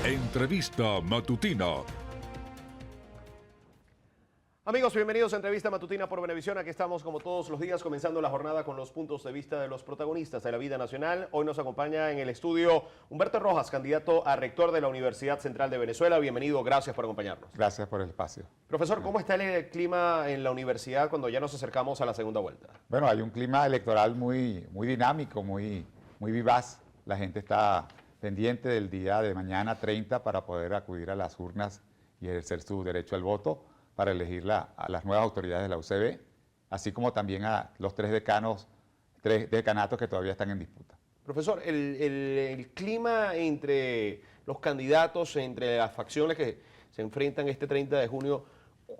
Entrevista Matutina. Amigos, bienvenidos a Entrevista Matutina por Venevisión. Aquí estamos como todos los días comenzando la jornada con los puntos de vista de los protagonistas de la vida nacional. Hoy nos acompaña en el estudio Humberto Rojas, candidato a rector de la Universidad Central de Venezuela. Bienvenido, gracias por acompañarnos. Gracias por el espacio. Profesor, ¿cómo está el clima en la universidad cuando ya nos acercamos a la segunda vuelta? Bueno, hay un clima electoral muy dinámico, muy vivaz. La gente está pendiente del día de mañana 30 para poder acudir a las urnas y ejercer su derecho al voto para elegir a las nuevas autoridades de la UCB, así como también a los tres decanatos que todavía están en disputa. Profesor, el clima entre los candidatos, entre las facciones que se enfrentan este 30 de junio,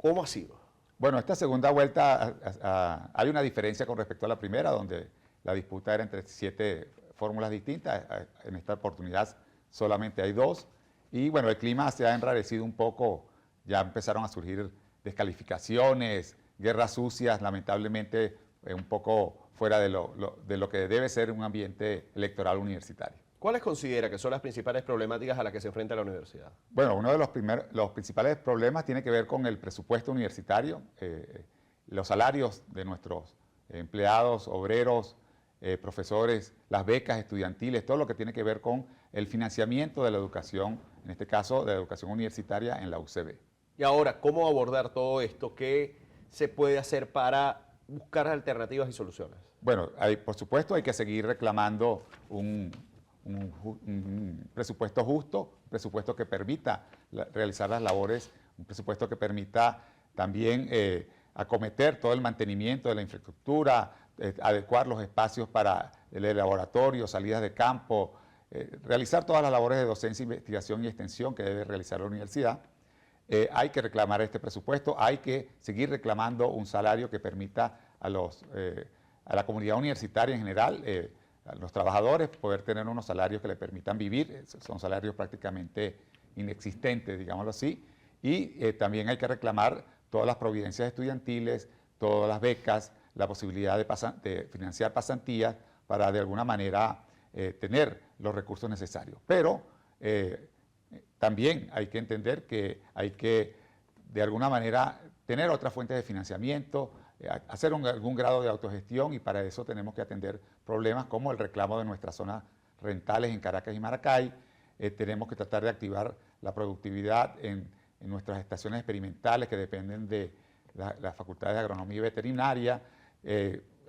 ¿cómo ha sido? Bueno, esta segunda vuelta hay una diferencia con respecto a la primera, donde la disputa era entre 7 fórmulas distintas. En esta oportunidad solamente hay 2. Y bueno, el clima se ha enrarecido un poco, ya empezaron a surgir descalificaciones, guerras sucias, lamentablemente un poco fuera de lo que debe ser un ambiente electoral universitario. ¿Cuáles considera que son las principales problemáticas a las que se enfrenta la universidad? Bueno, uno de los principales problemas tiene que ver con el presupuesto universitario, los salarios de nuestros empleados, obreros, profesores, las becas estudiantiles, todo lo que tiene que ver con el financiamiento de la educación, en este caso de la educación universitaria en la UCB. Y ahora, ¿cómo abordar todo esto? ¿Qué se puede hacer para buscar alternativas y soluciones? Bueno, por supuesto hay que seguir reclamando un presupuesto justo, un presupuesto que permita realizar las labores, un presupuesto que permita también acometer todo el mantenimiento de la infraestructura, adecuar los espacios para el laboratorio, salidas de campo, realizar todas las labores de docencia, investigación y extensión que debe realizar la universidad. Hay que reclamar este presupuesto, hay que seguir reclamando un salario que permita a la comunidad universitaria en general, a los trabajadores, poder tener unos salarios que le permitan vivir. Son salarios prácticamente inexistentes, digámoslo así. Y también hay que reclamar todas las providencias estudiantiles, todas las becas, la posibilidad de financiar pasantías para de alguna manera tener los recursos necesarios. Pero también hay que entender que hay que, de alguna manera, tener otras fuentes de financiamiento, hacer algún grado de autogestión, y para eso tenemos que atender problemas como el reclamo de nuestras zonas rentales en Caracas y Maracay. Tenemos que tratar de activar la productividad en nuestras estaciones experimentales que dependen de las facultades de agronomía y veterinaria,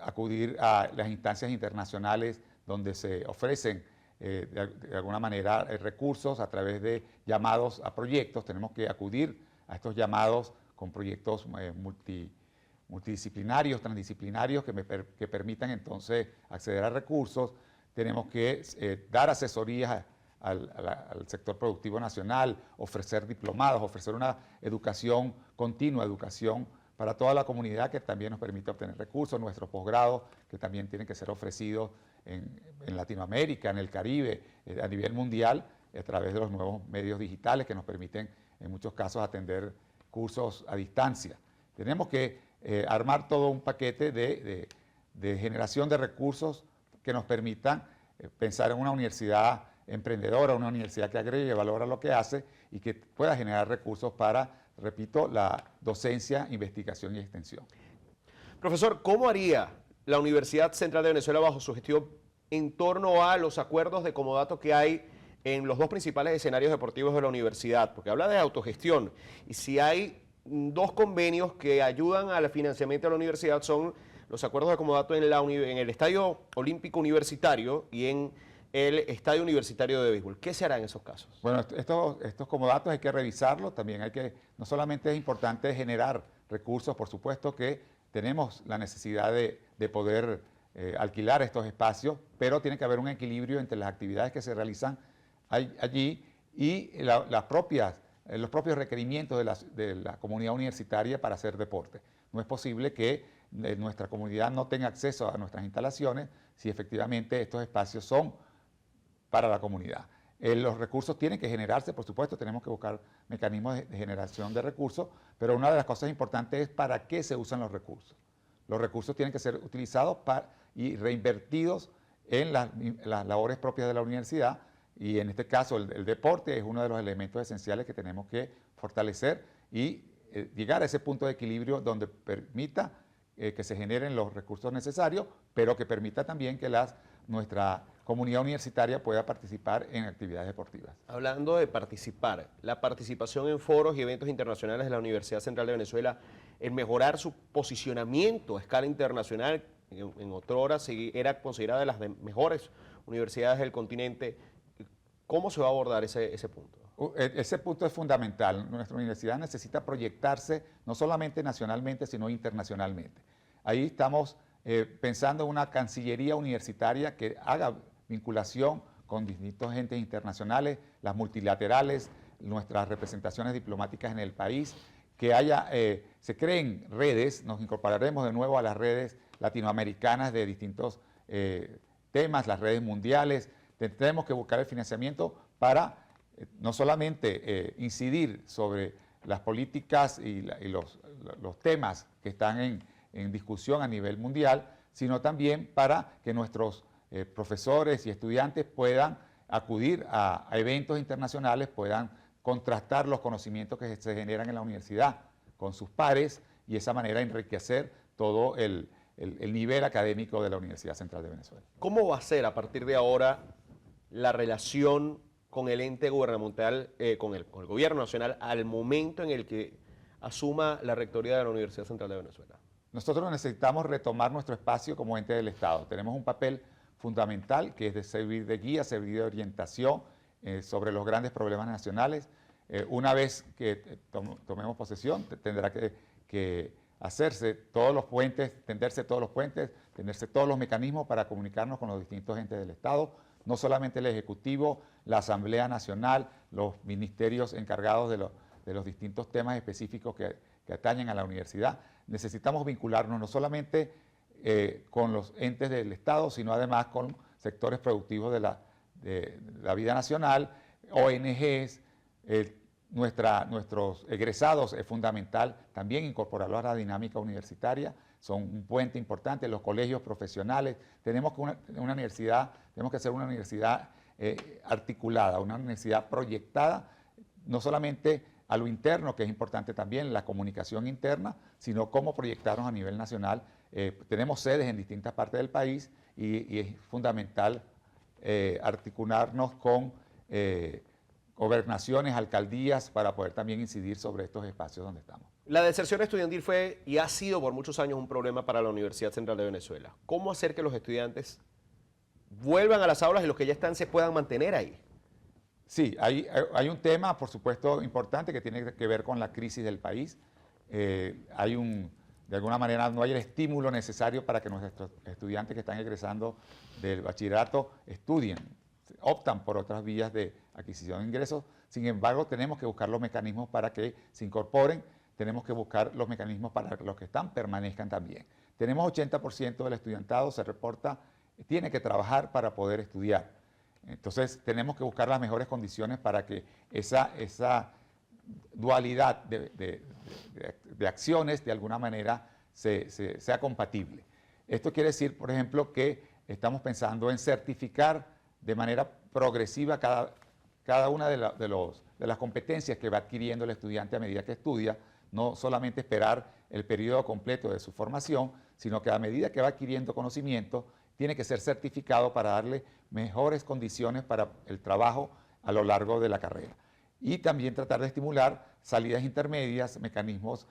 acudir a las instancias internacionales donde se ofrecen de alguna manera recursos a través de llamados a proyectos. Tenemos que acudir a estos llamados con proyectos multidisciplinarios, transdisciplinarios que permitan entonces acceder a recursos. Tenemos que dar asesorías al sector productivo nacional, ofrecer diplomados, ofrecer una educación continua, educación para toda la comunidad que también nos permite obtener recursos, nuestros posgrados que también tienen que ser ofrecidos en Latinoamérica, en el Caribe, a nivel mundial, a través de los nuevos medios digitales que nos permiten en muchos casos atender cursos a distancia. Tenemos que armar todo un paquete de generación de recursos que nos permitan pensar en una universidad emprendedora, una universidad que agregue valor a lo que hace y que pueda generar recursos para, repito, la docencia, investigación y extensión. Profesor, ¿cómo haría la Universidad Central de Venezuela bajo su gestión en torno a los acuerdos de comodato que hay en los 2 principales escenarios deportivos de la universidad? Porque habla de autogestión, y si hay 2 convenios que ayudan al financiamiento de la universidad, son los acuerdos de comodato en el Estadio Olímpico Universitario y en el Estadio Universitario de Béisbol. ¿Qué se hará en esos casos? Bueno, estos comodatos hay que revisarlos, también no solamente es importante generar recursos, por supuesto que tenemos la necesidad de poder alquilar estos espacios, pero tiene que haber un equilibrio entre las actividades que se realizan allí y los propios requerimientos de la comunidad universitaria para hacer deporte. No es posible que nuestra comunidad no tenga acceso a nuestras instalaciones si efectivamente estos espacios son para la comunidad. Los recursos tienen que generarse, por supuesto, tenemos que buscar mecanismos de generación de recursos, pero una de las cosas importantes es para qué se usan los recursos. Los recursos tienen que ser utilizados y reinvertidos en las labores propias de la universidad, y en este caso el deporte es uno de los elementos esenciales que tenemos que fortalecer y llegar a ese punto de equilibrio donde permita que se generen los recursos necesarios, pero que permita también que nuestra comunidad universitaria pueda participar en actividades deportivas. Hablando de participar, la participación en foros y eventos internacionales de la Universidad Central de Venezuela, el mejorar su posicionamiento a escala internacional, en otrora era considerada de las mejores universidades del continente. ¿Cómo se va a abordar ese punto? Ese punto es fundamental. Nuestra universidad necesita proyectarse no solamente nacionalmente, sino internacionalmente. Ahí estamos pensando en una cancillería universitaria que haga vinculación con distintos entes internacionales, las multilaterales, nuestras representaciones diplomáticas en el país, que se creen redes, nos incorporaremos de nuevo a las redes latinoamericanas de distintos temas, las redes mundiales. Tenemos que buscar el financiamiento para no solamente incidir sobre las políticas y los temas que están en discusión a nivel mundial, sino también para que nuestros profesores y estudiantes puedan acudir a eventos internacionales, puedan contrastar los conocimientos que se generan en la universidad con sus pares y de esa manera enriquecer todo el nivel académico de la Universidad Central de Venezuela. ¿Cómo va a ser a partir de ahora la relación con el ente gubernamental, con el gobierno nacional, al momento en el que asuma la rectoría de la Universidad Central de Venezuela? Nosotros necesitamos retomar nuestro espacio como ente del Estado. Tenemos un papel fundamental que es de servir de guía, servir de orientación sobre los grandes problemas nacionales. Una vez que tomemos posesión, tendrá que hacerse todos los puentes, tenderse todos los puentes, tenderse todos los mecanismos para comunicarnos con los distintos entes del Estado, no solamente el Ejecutivo, la Asamblea Nacional, los ministerios encargados de los distintos temas específicos que atañen a la universidad. Necesitamos vincularnos no solamente con los entes del Estado, sino además con sectores productivos de la vida nacional, ONGs, nuestros egresados es fundamental también incorporarlos a la dinámica universitaria, son un puente importante, los colegios profesionales. Tenemos que ser una universidad articulada, una universidad proyectada, no solamente a lo interno, que es importante también, la comunicación interna, sino cómo proyectarnos a nivel nacional. Tenemos sedes en distintas partes del país y es fundamental articularnos con gobernaciones, alcaldías, para poder también incidir sobre estos espacios donde estamos. La deserción estudiantil fue y ha sido por muchos años un problema para la Universidad Central de Venezuela. ¿Cómo hacer que los estudiantes vuelvan a las aulas y los que ya están se puedan mantener ahí? Sí, hay un tema, por supuesto, importante que tiene que ver con la crisis del país. De alguna manera no hay el estímulo necesario para que nuestros estudiantes que están egresando del bachillerato estudien, optan por otras vías de adquisición de ingresos. Sin embargo, tenemos que buscar los mecanismos para que se incorporen, tenemos que buscar los mecanismos para que los que están permanezcan también. Tenemos 80% del estudiantado, se reporta, tiene que trabajar para poder estudiar. Entonces, tenemos que buscar las mejores condiciones para que esa dualidad de acciones, de alguna manera, sea compatible. Esto quiere decir, por ejemplo, que estamos pensando en certificar de manera progresiva cada una de las competencias que va adquiriendo el estudiante a medida que estudia, no solamente esperar el periodo completo de su formación, sino que a medida que va adquiriendo conocimiento, tiene que ser certificado para darle mejores condiciones para el trabajo a lo largo de la carrera. Y también tratar de estimular salidas intermedias, mecanismos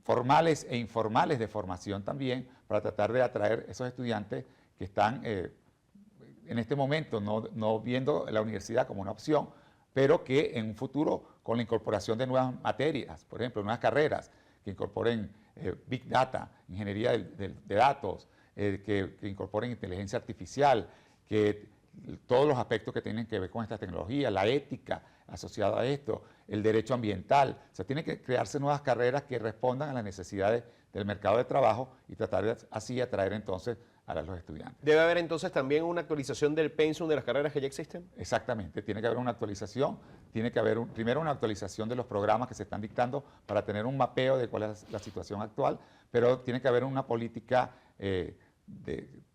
formales e informales de formación también, para tratar de atraer esos estudiantes que están en este momento no viendo la universidad como una opción, pero que en un futuro, con la incorporación de nuevas materias, por ejemplo, nuevas carreras que incorporen Big Data, ingeniería de datos, que incorporen inteligencia artificial, que todos los aspectos que tienen que ver con esta tecnología, la ética asociada a esto, el derecho ambiental. O sea, tienen que crearse nuevas carreras que respondan a las necesidades del mercado de trabajo y tratar de así atraer entonces a los estudiantes. ¿Debe haber entonces también una actualización del pensum de las carreras que ya existen? Exactamente, tiene que haber una actualización, tiene que haber primero una actualización de los programas que se están dictando para tener un mapeo de cuál es la situación actual, pero tiene que haber una política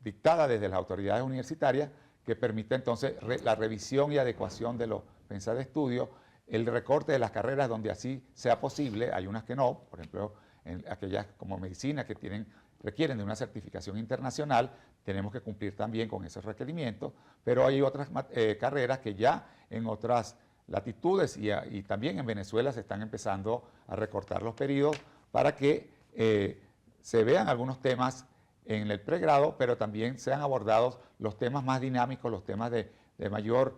dictada desde las autoridades universitarias que permita entonces la revisión y adecuación de los pensar de estudio, el recorte de las carreras donde así sea posible, hay unas que no, por ejemplo, en aquellas como medicina que requieren de una certificación internacional, tenemos que cumplir también con esos requerimientos, pero hay otras carreras que ya en otras latitudes y también en Venezuela se están empezando a recortar los periodos para que se vean algunos temas en el pregrado, pero también sean abordados los temas más dinámicos, los temas de mayor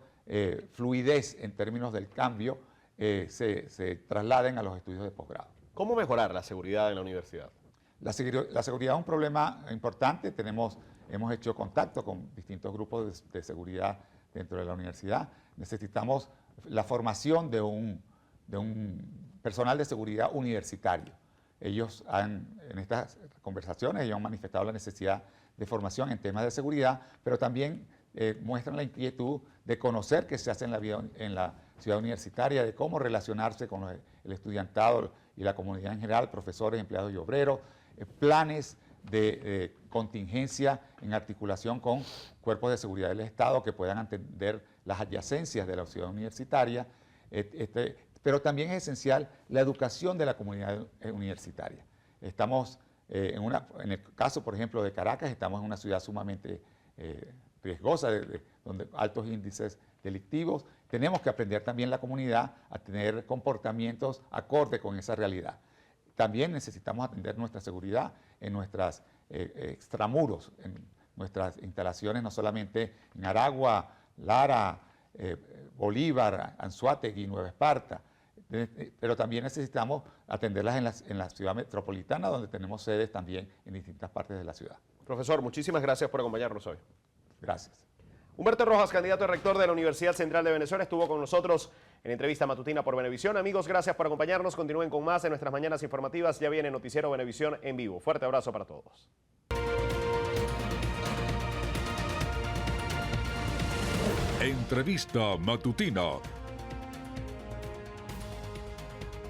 fluidez en términos del cambio, se trasladen a los estudios de posgrado. ¿Cómo mejorar la seguridad en la universidad? La seguridad es un problema importante. Hemos hecho contacto con distintos grupos de seguridad dentro de la universidad. Necesitamos la formación de un personal de seguridad universitario. Ellos en estas conversaciones ellos han manifestado la necesidad de formación en temas de seguridad, pero también muestran la inquietud de conocer qué se hace en la ciudad universitaria, de cómo relacionarse con el estudiantado y la comunidad en general, profesores, empleados y obreros, planes de contingencia en articulación con cuerpos de seguridad del Estado que puedan atender las adyacencias de la ciudad universitaria, pero también es esencial la educación de la comunidad universitaria. Estamos, en el caso, por ejemplo, de Caracas, estamos en una ciudad sumamente riesgosa, donde altos índices delictivos. Tenemos que aprender también la comunidad a tener comportamientos acorde con esa realidad. También necesitamos atender nuestra seguridad en nuestras extramuros, en nuestras instalaciones, no solamente en Aragua, Lara, Bolívar, Anzoátegui, Nueva Esparta, pero también necesitamos atenderlas en la ciudad metropolitana, donde tenemos sedes también en distintas partes de la ciudad. Profesor, muchísimas gracias por acompañarnos hoy. Gracias. Humberto Rojas, candidato a rector de la Universidad Central de Venezuela, estuvo con nosotros en entrevista matutina por Venevisión. Amigos, gracias por acompañarnos. Continúen con más de nuestras mañanas informativas. Ya viene Noticiero Venevisión en vivo. Fuerte abrazo para todos. Entrevista matutina